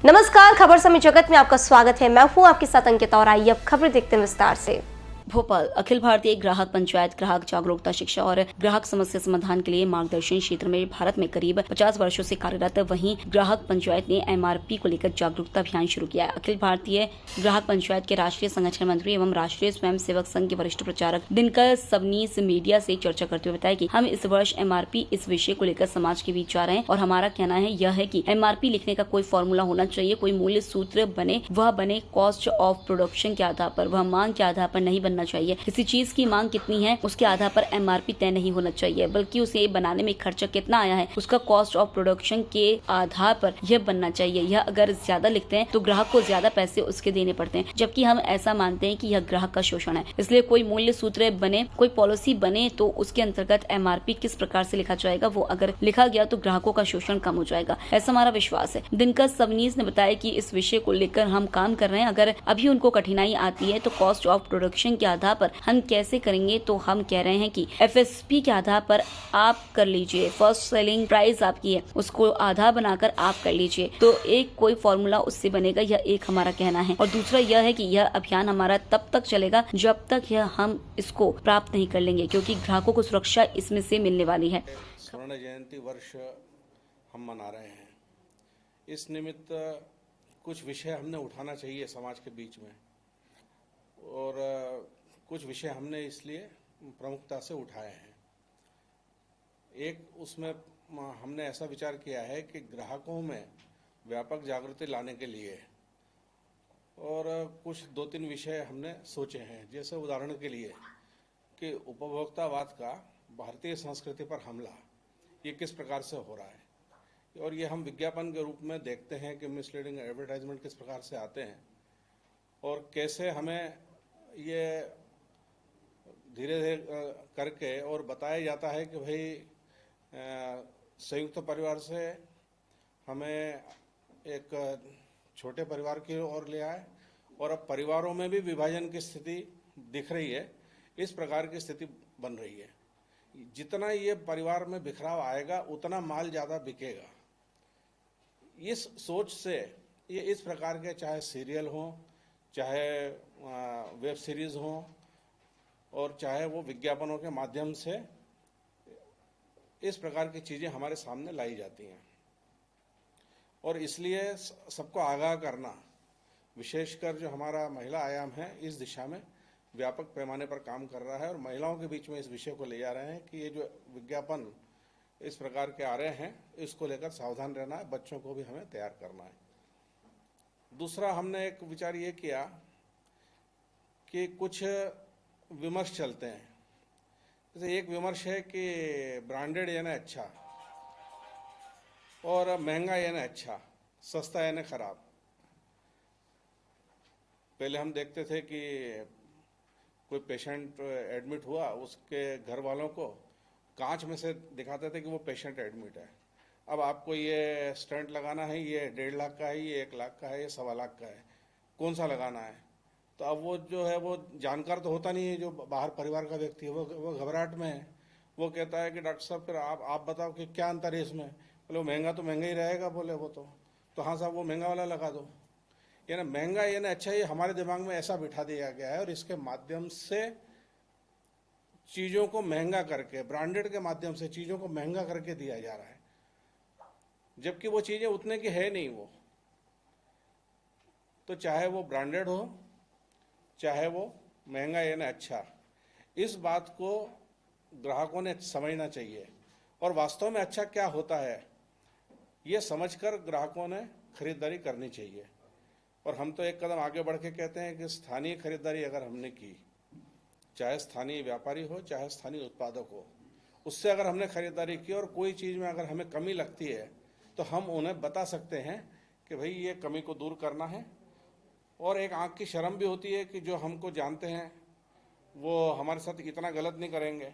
नमस्कार, खबर समय जगत में आपका स्वागत है। मैं हूं आपके साथ अंकिता और आइए अब खबर देखते हैं विस्तार से। भोपाल अखिल भारतीय ग्राहक पंचायत ग्राहक जागरूकता शिक्षा और ग्राहक समस्या समाधान के लिए मार्गदर्शन क्षेत्र में भारत में करीब 50 वर्षों से कार्यरत वहीं ग्राहक पंचायत ने एमआरपी को लेकर जागरूकता अभियान शुरू किया है। अखिल भारतीय ग्राहक पंचायत के राष्ट्रीय संगठन मंत्री एवं राष्ट्रीय स्वयं सेवक संघ के वरिष्ठ प्रचारक दिनकर सबनीस मीडिया से चर्चा करते हुए बताया कि हम इस वर्ष एमआरपी इस विषय को लेकर समाज के बीच जा रहे हैं और हमारा कहना है यह है कि एमआरपी लिखने का कोई फॉर्मूला होना चाहिए, कोई मूल्य सूत्र बने, वह बने कॉस्ट ऑफ प्रोडक्शन के आधार पर, वह मांग के आधार पर नहीं बनना चाहिए। किसी चीज की मांग कितनी है उसके आधार पर एमआरपी तय नहीं होना चाहिए, बल्कि उसे बनाने में खर्चा कितना आया है उसका कॉस्ट ऑफ प्रोडक्शन के आधार पर यह बनना चाहिए। यह अगर ज्यादा लिखते हैं तो ग्राहक को ज्यादा पैसे उसके देने पड़ते हैं, जबकि हम ऐसा मानते हैं कि यह ग्राहक का शोषण है। इसलिए कोई मूल्य सूत्र बने, कोई पॉलिसी बने तो उसके अंतर्गत एमआरपी किस प्रकार से लिखा जाएगा, वो अगर लिखा गया तो ग्राहकों का शोषण कम हो जाएगा, ऐसा हमारा विश्वास है। दिनकर सबनीस ने बताया कि इस विषय को लेकर हम काम कर रहे हैं। अगर अभी उनको कठिनाई आती है तो कॉस्ट ऑफ प्रोडक्शन के आधार पर हम कैसे करेंगे, तो हम कह रहे हैं कि एफएसपी के आधार पर आप कर लीजिए, फर्स्ट सेलिंग प्राइस आपकी है उसको आधार बनाकर आप कर लीजिए, तो एक कोई फॉर्मूला उससे बनेगा, यह एक हमारा कहना है। और दूसरा यह है कि यह अभियान हमारा तब तक चलेगा जब तक हम इसको प्राप्त नहीं कर लेंगे, क्योंकि ग्राहकों को सुरक्षा इसमें से मिलने वाली है। स्वर्ण जयंती वर्ष हम मना रहे हैं। इस निमित्त कुछ विषय हमने उठाना चाहिए समाज के बीच में, और कुछ विषय हमने इसलिए प्रमुखता से उठाए हैं। एक उसमें हमने ऐसा विचार किया है कि ग्राहकों में व्यापक जागृति लाने के लिए, और कुछ 2-3 विषय हमने सोचे हैं। जैसे उदाहरण के लिए कि उपभोक्तावाद का भारतीय संस्कृति पर हमला ये किस प्रकार से हो रहा है, और ये हम विज्ञापन के रूप में देखते हैं कि मिसलीडिंग एडवर्टाइजमेंट किस प्रकार से आते हैं, और कैसे हमें ये धीरे धीरे करके और बताया जाता है कि भाई संयुक्त परिवार से हमें एक छोटे परिवार की ओर ले आए, और अब परिवारों में भी विभाजन की स्थिति दिख रही है। इस प्रकार की स्थिति बन रही है। जितना ये परिवार में बिखराव आएगा उतना माल ज़्यादा बिकेगा। इस सोच से ये इस प्रकार के चाहे सीरियल हों, चाहे वेब सीरीज़ हों, और चाहे वो विज्ञापनों के माध्यम से इस प्रकार की चीज़ें हमारे सामने लाई जाती हैं। और इसलिए सबको आगाह करना, विशेषकर जो हमारा महिला आयाम है, इस दिशा में व्यापक पैमाने पर काम कर रहा है, और महिलाओं के बीच में इस विषय को ले जा रहे हैं कि ये जो विज्ञापन इस प्रकार के आ रहे हैं इसको लेकर सावधान रहना है, बच्चों को भी हमें तैयार करना है। दूसरा हमने एक विचार ये किया कि कुछ विमर्श चलते हैं। जैसे एक विमर्श है कि ब्रांडेड यानी अच्छा, और महंगा यानी अच्छा, सस्ता यानी खराब। पहले हम देखते थे कि कोई पेशेंट एडमिट हुआ, उसके घर वालों को कांच में से दिखाते थे कि वो पेशेंट एडमिट है। अब आपको ये स्टंट लगाना है, ये 1.5 लाख का है, ये 1 लाख का है, ये 1.25 लाख का है, कौन सा लगाना है? तो अब वो जो है वो जानकार तो होता नहीं है, जो बाहर परिवार का व्यक्ति है वो घबराहट में है। वो कहता है कि डॉक्टर साहब फिर आप बताओ कि क्या अंतर है इसमें। बोले वो महंगा तो महंगा ही रहेगा, बोले वो तो हाँ साहब वो महंगा वाला लगा दो। यानी महंगा यानी अच्छा, ये हमारे दिमाग में ऐसा बिठा दिया गया है, और इसके माध्यम से चीज़ों को महंगा करके, ब्रांडेड के माध्यम से चीज़ों को महंगा करके दिया जा रहा है, जबकि वो चीज़ें उतने की है नहीं। वो तो चाहे वो ब्रांडेड हो, चाहे वो महंगा यानी अच्छा, इस बात को ग्राहकों ने समझना चाहिए, और वास्तव में अच्छा क्या होता है ये समझकर ग्राहकों ने खरीदारी करनी चाहिए। और हम तो एक कदम आगे बढ़ के कहते हैं कि स्थानीय खरीदारी अगर हमने की, चाहे स्थानीय व्यापारी हो चाहे स्थानीय उत्पादक हो, उससे अगर हमने खरीदारी की और कोई चीज़ में अगर हमें कमी लगती है तो हम उन्हें बता सकते हैं कि भाई ये कमी को दूर करना है। और एक आँख की शर्म भी होती है कि जो हमको जानते हैं वो हमारे साथ इतना गलत नहीं करेंगे,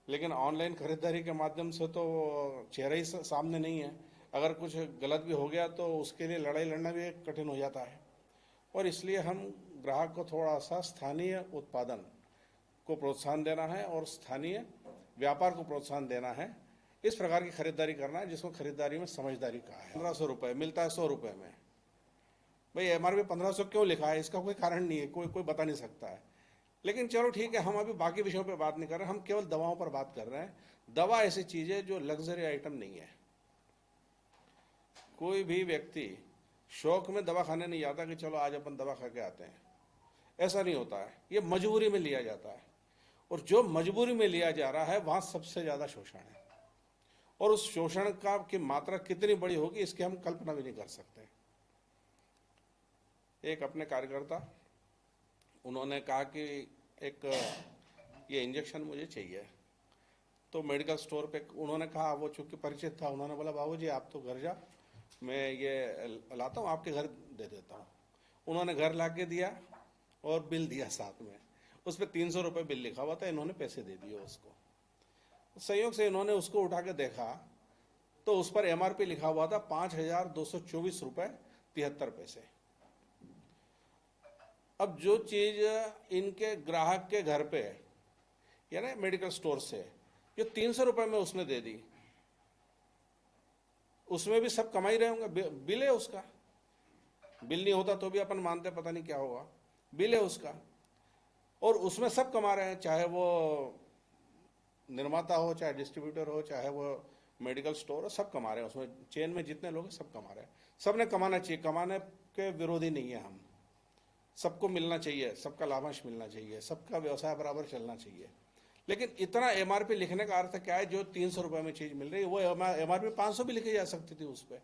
लेकिन ऑनलाइन खरीदारी के माध्यम से तो चेहरा ही सामने नहीं है। अगर कुछ गलत भी हो गया तो उसके लिए लड़ाई लड़ना भी कठिन हो जाता है। और इसलिए हम ग्राहक को थोड़ा सा स्थानीय उत्पादन को प्रोत्साहन देना है और स्थानीय व्यापार को प्रोत्साहन देना है। इस प्रकार की खरीदारी करना है जिसको खरीदारी में समझदारी कहा है। 1500 रुपये मिलता है 100 रुपये में, भाई एमआरपी 1500 क्यों लिखा है, इसका कोई कारण नहीं है, कोई बता नहीं सकता है। लेकिन चलो ठीक है, हम अभी बाकी विषयों पे बात नहीं कर रहे, हम केवल दवाओं पर बात कर रहे हैं। दवा ऐसी चीज है जो लग्जरी आइटम नहीं है। कोई भी व्यक्ति शौक में दवा खाने नहीं जाता कि चलो आज अपन दवा खा के आते हैं, ऐसा नहीं होता है। ये मजबूरी में लिया जाता है, और जो मजबूरी में लिया जा रहा है वहां सबसे ज्यादा शोषण है, और उस शोषण का की मात्रा कितनी बड़ी होगी इसकी हम कल्पना भी नहीं कर सकते। एक अपने कार्यकर्ता, उन्होंने कहा कि एक ये इंजेक्शन मुझे चाहिए, तो मेडिकल स्टोर पे उन्होंने कहा, वो चूंकि परिचित था, उन्होंने बोला बाबूजी आप तो घर जा, मैं ये लाता हूँ आपके घर दे देता हूँ। उन्होंने घर ला के दिया और बिल दिया साथ में, उस पर 300 रुपये बिल लिखा हुआ था, इन्होंने पैसे दे दिए उसको। संयोग से इन्होंने उसको उठा के देखा तो उस पर एमआरपी लिखा हुआ था 5224 रुपये 73 पैसे। अब जो चीज इनके ग्राहक के घर पे यानी मेडिकल स्टोर से जो 300 रुपये में उसने दे दी, उसमें भी सब कमाई रहे होंगे, बिल है उसका। बिल नहीं होता तो भी अपन मानते पता नहीं क्या होगा, बिल है उसका, और उसमें सब कमा रहे हैं, चाहे वो निर्माता हो, चाहे डिस्ट्रीब्यूटर हो, चाहे वो मेडिकल स्टोर हो, सब कमा रहे हैं उसमें। चेन में जितने लोग हैं सब कमा रहे हैं। सबने कमाना चाहिए, कमाने के विरोधी नहीं है हम, सबको मिलना चाहिए, सबका लाभांश मिलना चाहिए, सबका व्यवसाय बराबर चलना चाहिए। लेकिन इतना एमआरपी लिखने का अर्थ क्या है? जो 300 रुपये में चीज मिल रही है वो एमआरपी 500 भी लिखी जा सकती थी उस पर,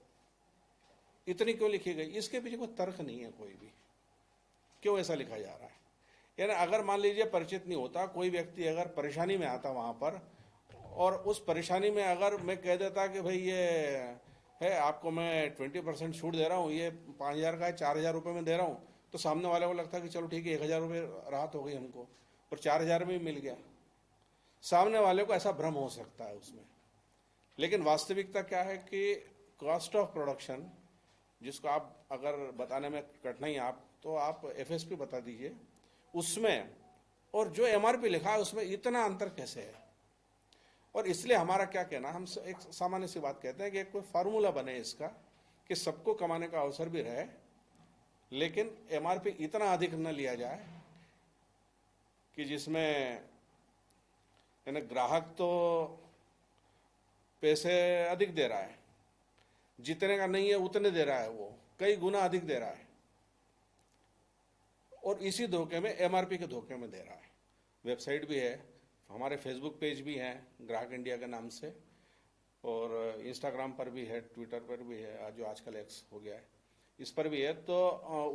इतनी क्यों लिखी गई? इसके पीछे कोई तर्क नहीं है कोई भी, क्यों ऐसा लिखा जा रहा है। यानी अगर मान लीजिए परिचित नहीं होता, कोई व्यक्ति अगर परेशानी में आता वहां पर, और उस परेशानी में अगर मैं कह देता कि भाई ये है आपको मैं 20% छूट दे रहा हूँ, ये 5000 का है, 4000 रुपये में दे रहा हूँ, तो सामने वाले को लगता कि चलो ठीक है 1000 रुपये राहत हो गई हमको, और 4000 में मिल गया। सामने वाले को ऐसा भ्रम हो सकता है उसमें, लेकिन वास्तविकता क्या है कि कॉस्ट ऑफ प्रोडक्शन, जिसको आप अगर बताने में कठिनाई आप, तो आप एफएसपी बता दीजिए उसमें, और जो एमआरपी लिखा है उसमें इतना अंतर कैसे है। और इसलिए हमारा क्या कहना, हम एक सामान्य सी बात कहते हैं कि एक कोई फार्मूला बने इसका कि सबको कमाने का अवसर भी रहे, लेकिन एमआरपी इतना अधिक न लिया जाए कि जिसमें यानी ग्राहक तो पैसे अधिक दे रहा है, जितने का नहीं है उतने दे रहा है, वो कई गुना अधिक दे रहा है, और इसी धोखे में एमआरपी के धोखे में दे रहा है। वेबसाइट भी है, हमारे फेसबुक पेज भी हैं ग्राहक इंडिया के नाम से, और इंस्टाग्राम पर भी है, ट्विटर पर भी है, जो आजकल एक्स हो गया है, इस पर भी है। तो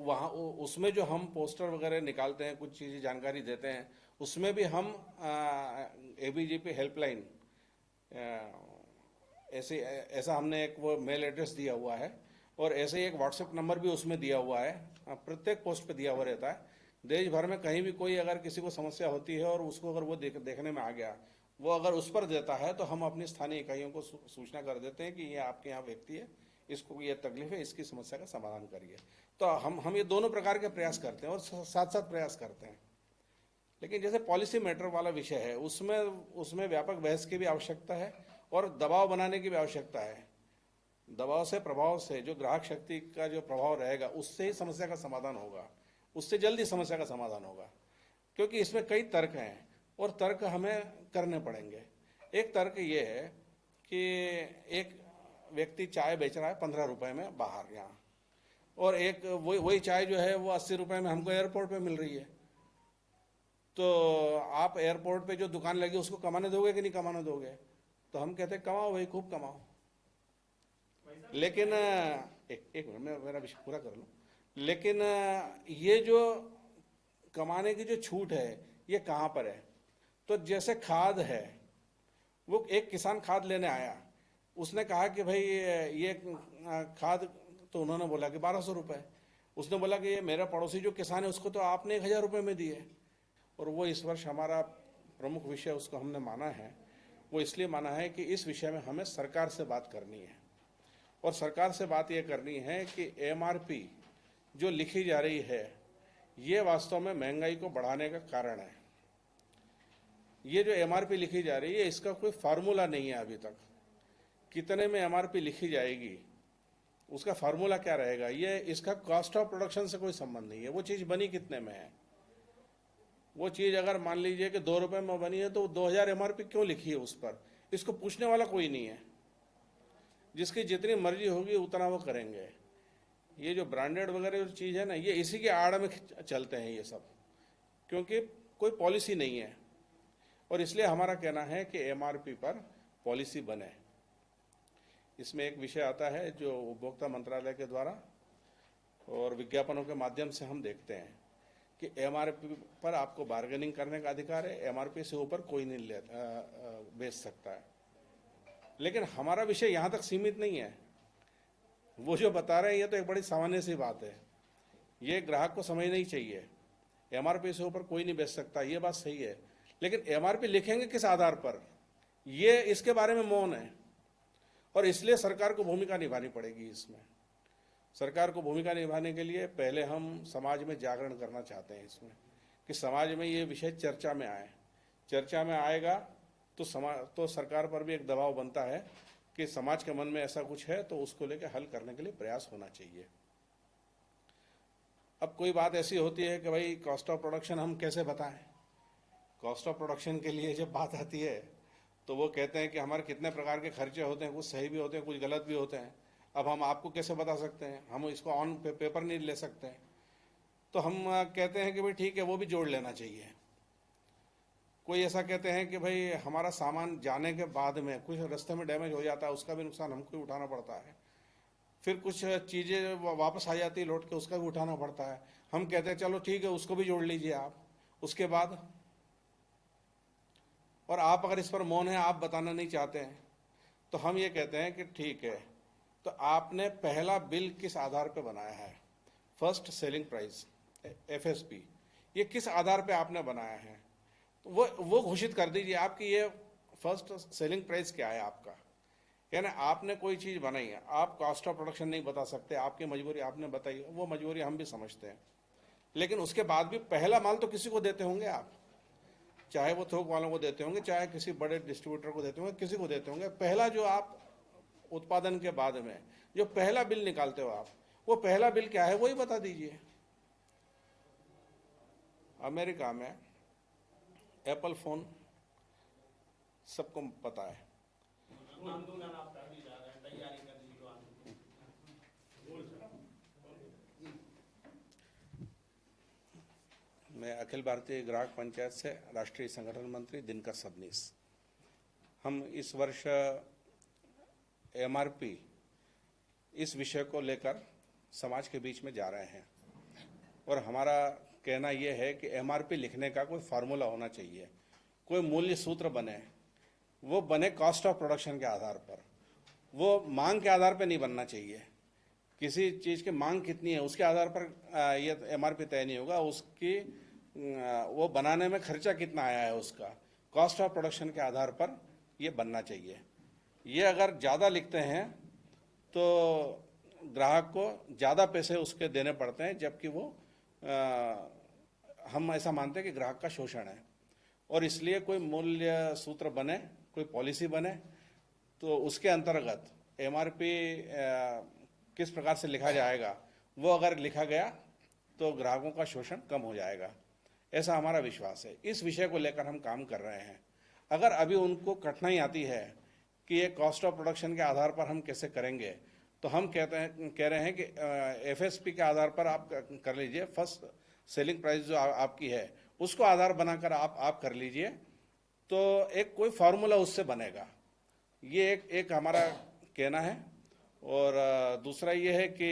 वहाँ उसमें जो हम पोस्टर वगैरह निकालते हैं, कुछ चीज़ें जानकारी देते हैं, उसमें भी हम एबीजीपी हेल्पलाइन ऐसा हमने एक वो मेल एड्रेस दिया हुआ है, और ऐसे ही एक व्हाट्सएप नंबर भी उसमें दिया हुआ है, प्रत्येक पोस्ट पे दिया हुआ रहता है। देश भर में कहीं भी कोई अगर किसी को समस्या होती है और उसको अगर वो देखने में आ गया, वो अगर उस पर देता है तो हम अपनी स्थानीय इकाइयों को सूचना कर देते हैं कि ये आपके यहाँ व्यक्ति है, इसको ये तकलीफ है, इसकी समस्या का समाधान करिए। तो हम ये दोनों प्रकार के प्रयास करते हैं और साथ साथ प्रयास करते हैं। लेकिन जैसे पॉलिसी मैटर वाला विषय है, उसमें व्यापक बहस की भी आवश्यकता है और दबाव बनाने की भी आवश्यकता है। दबाव से, प्रभाव से, जो ग्राहक शक्ति का जो प्रभाव रहेगा उससे ही समस्या का समाधान होगा, उससे जल्दी समस्या का समाधान होगा, क्योंकि इसमें कई तर्क हैं और तर्क हमें करने पड़ेंगे। एक तर्क ये है कि एक व्यक्ति चाय बेच रहा है 15 रुपए में बाहर यहाँ, और एक वही चाय जो है वो 80 रुपए में हमको एयरपोर्ट पे मिल रही है। तो आप एयरपोर्ट पे जो दुकान लगी उसको कमाने दोगे कि नहीं कमाने दोगे? तो हम कहते हैं कमाओ भाई, खूब कमाओ। लेकिन एक मिनट में मेरा विषय पूरा कर लूं। लेकिन ये जो कमाने की जो छूट है ये कहाँ पर है? तो जैसे खाद है, वो एक किसान खाद लेने आया, उसने कहा कि भाई ये खाद, तो उन्होंने बोला कि 1200 रुपये। उसने बोला कि ये मेरा पड़ोसी जो किसान है उसको तो आपने 1000 रुपये में दिए। और वो इस वर्ष हमारा प्रमुख विषय उसको हमने माना है, वो इसलिए माना है कि इस विषय में हमें सरकार से बात करनी है, और सरकार से बात ये करनी है कि एमआरपी जो लिखी जा रही है ये वास्तव में महंगाई को बढ़ाने का कारण है। ये जो एमआरपी लिखी जा रही है इसका कोई फार्मूला नहीं है अभी तक। कितने में एमआरपी लिखी जाएगी उसका फार्मूला क्या रहेगा, ये इसका कॉस्ट ऑफ प्रोडक्शन से कोई संबंध नहीं है। वो चीज़ बनी कितने में है, वो चीज़ अगर मान लीजिए कि 2 रुपये में बनी है तो 2000 MRP क्यों लिखी है उस पर, इसको पूछने वाला कोई नहीं है। जिसकी जितनी मर्जी होगी उतना वो करेंगे। ये जो ब्रांडेड वगैरह जो चीज़ है ना, ये इसी के आड़ में चलते हैं ये सब, क्योंकि कोई पॉलिसी नहीं है। और इसलिए हमारा कहना है कि MRP पर पॉलिसी बने। इसमें एक विषय आता है जो उपभोक्ता मंत्रालय के द्वारा और विज्ञापनों के माध्यम से हम देखते हैं कि MRP पर आपको बार्गेनिंग करने का अधिकार है, MRP से ऊपर कोई नहीं बेच सकता है। लेकिन हमारा विषय यहाँ तक सीमित नहीं है। वो जो बता रहे हैं ये तो एक बड़ी सामान्य सी बात है, ये ग्राहक को समझना ही चाहिए। MRP से ऊपर कोई नहीं बेच सकता, ये बात सही है, लेकिन MRP लिखेंगे किस आधार पर, ये इसके बारे में मौन है। और इसलिए सरकार को भूमिका निभानी पड़ेगी। इसमें सरकार को भूमिका निभाने के लिए पहले हम समाज में जागरण करना चाहते हैं इसमें, कि समाज में ये विषय चर्चा में आए। चर्चा में आएगा तो सरकार पर भी एक दबाव बनता है कि समाज के मन में ऐसा कुछ है तो उसको लेकर हल करने के लिए प्रयास होना चाहिए। अब कोई बात ऐसी होती है कि भाई कॉस्ट ऑफ प्रोडक्शन हम कैसे बताएं। कॉस्ट ऑफ प्रोडक्शन के लिए जब बात आती है तो वो कहते हैं कि हमारे कितने प्रकार के खर्चे होते हैं, कुछ सही भी होते हैं, कुछ गलत भी होते हैं। अब हम आपको कैसे बता सकते हैं, हम इसको ऑन पेपर नहीं ले सकते हैं। तो हम कहते हैं कि भाई ठीक है, वो भी जोड़ लेना चाहिए। कोई ऐसा कहते हैं कि भाई हमारा सामान जाने के बाद में कुछ रास्ते में डैमेज हो जाता है, उसका भी नुकसान हमको ही उठाना पड़ता है। फिर कुछ चीज़ें वापस आ जाती है लौट के, उसका भी उठाना पड़ता है। हम कहते हैं चलो ठीक है, उसको भी जोड़ लीजिए आप। उसके बाद और आप अगर इस पर मौन है, आप बताना नहीं चाहते हैं, तो हम ये कहते हैं कि ठीक है, तो आपने पहला बिल किस आधार पे बनाया है, फर्स्ट सेलिंग प्राइस FSP, ये किस आधार पे आपने बनाया है, तो वो घोषित कर दीजिए आपकी ये फर्स्ट सेलिंग प्राइस क्या है आपका। यानी आपने कोई चीज़ बनाई है, आप कॉस्ट ऑफ प्रोडक्शन नहीं बता सकते, आपकी मजबूरी आपने बताई, वो मजबूरी हम भी समझते हैं। लेकिन उसके बाद भी पहला माल तो किसी को देते होंगे आप, चाहे वो थोक वालों को देते होंगे, चाहे किसी बड़े डिस्ट्रीब्यूटर को देते होंगे, किसी को देते होंगे। पहला जो आप उत्पादन के बाद में जो पहला बिल निकालते हो आप, वो पहला बिल क्या है वही बता दीजिए। अमेरिका में एप्पल फोन सबको पता है। मैं अखिल भारतीय ग्राहक पंचायत से राष्ट्रीय संगठन मंत्री दिनकर सबनीस। हम इस वर्ष MRP इस विषय को लेकर समाज के बीच में जा रहे हैं और हमारा कहना यह है कि MRP लिखने का कोई फार्मूला होना चाहिए, कोई मूल्य सूत्र बने, वो बने कॉस्ट ऑफ प्रोडक्शन के आधार पर, वो मांग के आधार पर नहीं बनना चाहिए। किसी चीज़ की मांग कितनी है उसके आधार पर ये MRP तय नहीं होगा, उसकी वो बनाने में खर्चा कितना आया है उसका कॉस्ट ऑफ प्रोडक्शन के आधार पर ये बनना चाहिए। ये अगर ज़्यादा लिखते हैं तो ग्राहक को ज़्यादा पैसे उसके देने पड़ते हैं, जबकि वो हम ऐसा मानते हैं कि ग्राहक का शोषण है। और इसलिए कोई मूल्य सूत्र बने, कोई पॉलिसी बने, तो उसके अंतर्गत MRP किस प्रकार से लिखा जाएगा, वो अगर लिखा गया तो ग्राहकों का शोषण कम हो जाएगा, ऐसा हमारा विश्वास है। इस विषय को लेकर हम काम कर रहे हैं। अगर अभी उनको कठिनाई आती है कि ये कॉस्ट ऑफ प्रोडक्शन के आधार पर हम कैसे करेंगे, तो हम कह रहे हैं कि FSP के आधार पर आप कर लीजिए, फर्स्ट सेलिंग प्राइस जो आपकी है उसको आधार बनाकर आप कर लीजिए, तो एक कोई फार्मूला उससे बनेगा। ये एक हमारा कहना है। और दूसरा ये है कि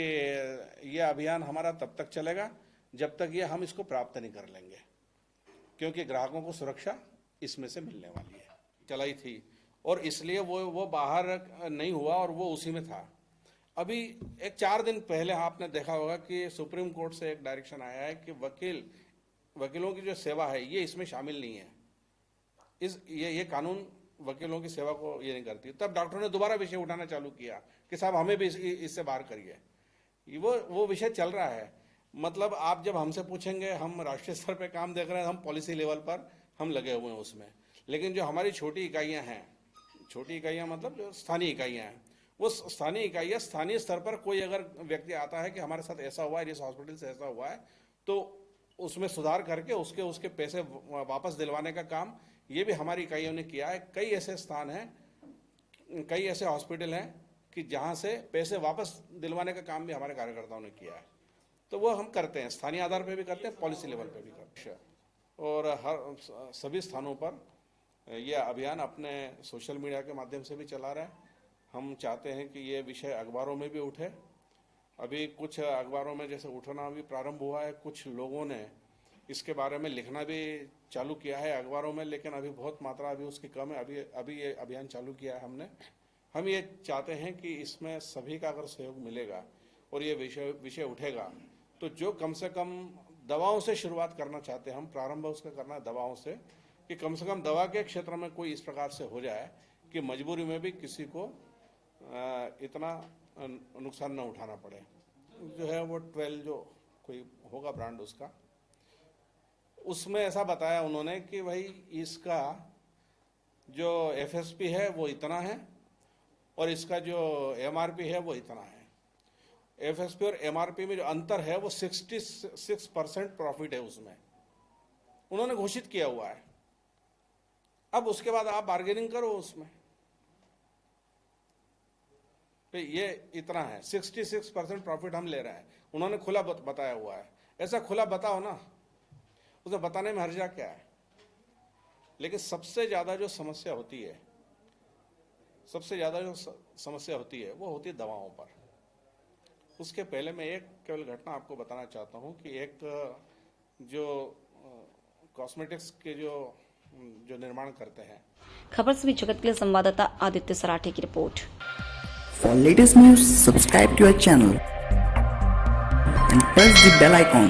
ये अभियान हमारा तब तक चलेगा जब तक ये हम इसको प्राप्त नहीं कर लेंगे, क्योंकि ग्राहकों को सुरक्षा इसमें से मिलने वाली है। चलाई थी और इसलिए वो बाहर नहीं हुआ और वो उसी में था। अभी एक 4 दिन पहले आपने देखा होगा कि सुप्रीम कोर्ट से एक डायरेक्शन आया है कि वकीलों की जो सेवा है ये इसमें शामिल नहीं है। ये कानून वकीलों की सेवा को ये नहीं करती। तब डॉक्टरों ने दोबारा विषय उठाना चालू किया कि साहब हमें भी इससे बाहर करिए। वो विषय चल रहा है। मतलब आप जब हमसे पूछेंगे, हम राष्ट्रीय स्तर पे काम देख रहे हैं, हम पॉलिसी लेवल पर हम लगे हुए हैं उसमें, लेकिन जो हमारी छोटी इकाइयां हैं, छोटी इकाइयां मतलब जो स्थानीय इकाइयां हैं, वो स्थानीय इकाई है। स्थानीय स्तर पर कोई अगर व्यक्ति आता है कि हमारे साथ ऐसा हुआ है, इस हॉस्पिटल से ऐसा हुआ है, तो उसमें सुधार करके उसके पैसे वापस दिलवाने का काम ये भी हमारी इकाइयों ने किया है। कई ऐसे स्थान हैं, कई ऐसे हॉस्पिटल हैं कि जहां से पैसे वापस दिलवाने का काम भी हमारे कार्यकर्ताओं ने किया है। तो वो हम करते हैं, स्थानीय आधार पे भी करते हैं, पॉलिसी लेवल पे भी करते हैं। और हर सभी स्थानों पर ये अभियान अपने सोशल मीडिया के माध्यम से भी चला रहा है। हम चाहते हैं कि ये विषय अखबारों में भी उठे। अभी कुछ अखबारों में जैसे उठना भी प्रारंभ हुआ है, कुछ लोगों ने इसके बारे में लिखना भी चालू किया है अखबारों में, लेकिन अभी बहुत मात्रा अभी उसकी कम है। अभी ये अभियान चालू किया है हमने। हम ये चाहते हैं कि इसमें सभी का अगर सहयोग मिलेगा और ये विषय उठेगा, तो जो कम से कम दवाओं से शुरुआत करना चाहते हैं हम, प्रारंभ उसका करना है दवाओं से, कि कम से कम दवा के क्षेत्र में कोई इस प्रकार से हो जाए कि मजबूरी में भी किसी को इतना नुकसान न उठाना पड़े। जो है वो 12 जो कोई होगा ब्रांड उसका, उसमें ऐसा बताया उन्होंने कि भाई इसका जो FSP है वो इतना है और इसका जो MRP है वो इतना है। FSP और MRP में जो अंतर है वो 66% प्रॉफिट है उसमें, उन्होंने घोषित किया हुआ है। अब उसके बाद आप बार्गेनिंग करो उसमें, तो ये इतना है, 66% प्रॉफिट हम ले रहे हैं। उन्होंने खुला बताया हुआ है। ऐसा खुला बताओ ना, उसे बताने में हर्जा क्या है। लेकिन सबसे ज्यादा जो समस्या होती है, वो होती है दवाओं पर। उसके पहले मैं एक केवल घटना आपको बताना चाहता हूं कि एक जो कॉस्मेटिक्स के जो निर्माण करते हैं। खबर से भी जगत के लिए संवाददाता आदित्य सराठे की report. For latest news, subscribe to our channel and press the bell icon.